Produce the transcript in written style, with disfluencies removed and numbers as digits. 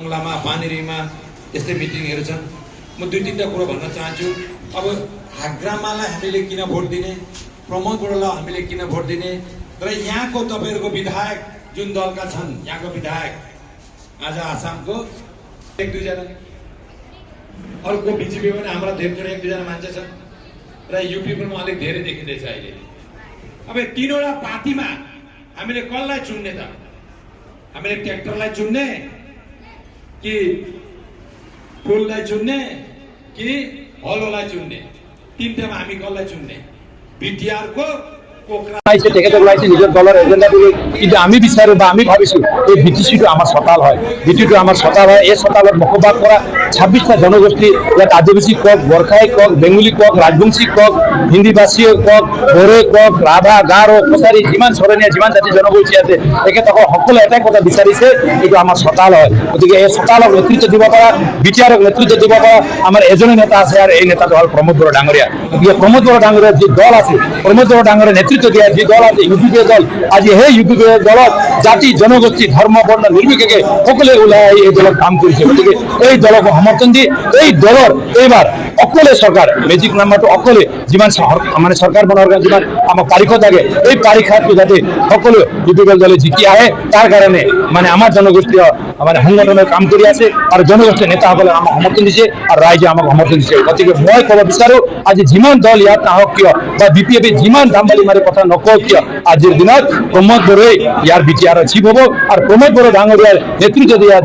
टङलामा पानीरीमा यस्तै मिटिङहरू छन्। म दुई तीनटा कुरा भन्न चाहन्छु। अब हाग्रामालाई हामीले किन भोट दिने, प्रमोद बराइलाई हामीले किन भोट दिने र यहाँको तपाईहरुको विधायक जुन दलका छन्, यहाँको विधायक आज आसामको एक दुईजना, अर्को बीजेपी पनि हाम्रा धेरै एक दुईजना मान्छे छन् र युपी पनि अलिक धेरै देखिँदैछ अहिले। अब तीनवटा पार्टीमा हामीले कसलाई चुन्ने त? हामीले ट्र्याक्टरलाई चुन्ने कि फुललाई चुन्ने कि हलोलाई चुन्ने? तीनटामा हामी कसलाई चुन्ने? बीटीआर को নিজৰ দলৰ এজেণ্ডা বুলি, কিন্তু আমি বিচাৰো বা আমি ভাবিছো এই বিটিচিটো আমাৰ চতাল হয়, বিটিটো আমাৰ চতাল হয়। এই চতালত বসবাস কৰা 26টা জনগোষ্ঠী, ইয়াত আদিবাসী কক, গোৰ্খাই কক, বেঙ্গলী কক, ৰাজবংশী কক, হিন্দীভাষীয়ে কক, বড়োৱে কক, ৰাভা, গাৰো, কছাৰী, যিমান চৰণীয়া যিমান জাতি জনগোষ্ঠী আছে তেখেতসকল সকলো এটাই কথা বিচাৰিছে, এইটো আমাৰ চতাল হয়। গতিকে এই চতালক নেতৃত্ব দিব পৰা, বিটিআৰক নেতৃত্ব দিব পৰা আমাৰ এজনে নেতা আছে, আৰু এই নেতাটো হ'ল প্ৰমোদ বড়ো ডাঙৰীয়া। গতিকে প্ৰমোদ বড়ো ডাঙৰীয়াৰ যি দল আছে, প্ৰমোদ বড়ো ডাঙৰীয়া নেতৃত্ব দিয়া যি দল আছে ইউপিপিএ দল, আজি সেই ইউপিপিএ দলত জাতি জনগোষ্ঠী ধৰ্ম বৰ্ণ নিৰ্বিশেষে সকলোৱে ওলাই আহি এই দলত কাম কৰিছে। গতিকে এই দলক সমৰ্থন দি এই দলৰ এইবাৰ অকলে চৰকাৰ, মেজিক নাম্বাৰটো অকলে যিমান মানে চৰকাৰ বনোৱাৰ কাৰণে যিমান আমাক তাৰিখত লাগে, এই তাৰিখটো যাতে সকলো ইউপিপিএ দলে জিকি আহে তাৰ কাৰণে মানে আমাৰ জনগোষ্ঠীয় মানে সংগঠনে কাম কৰি আছে, আৰু জনগোষ্ঠীয় নেতাসকলে আমাক সমৰ্থন দিছে আৰু ৰাইজে আমাক সমৰ্থন দিছে। গতিকে মই ক'ব বিচাৰো, আজি যিমান দল ইয়াত নাহক কিয় বা বিপিএফে যিমান দাম্বালি মাৰি কথা নকওঁ কিয়, আজিৰ দিনত প্ৰমোদ বড়োই ইয়াৰ বিটিআৰৰ চিফ হ'ব, আৰু প্ৰমোদ বড়ো ডাঙৰীয়াৰ নেতৃত্ব দিয়া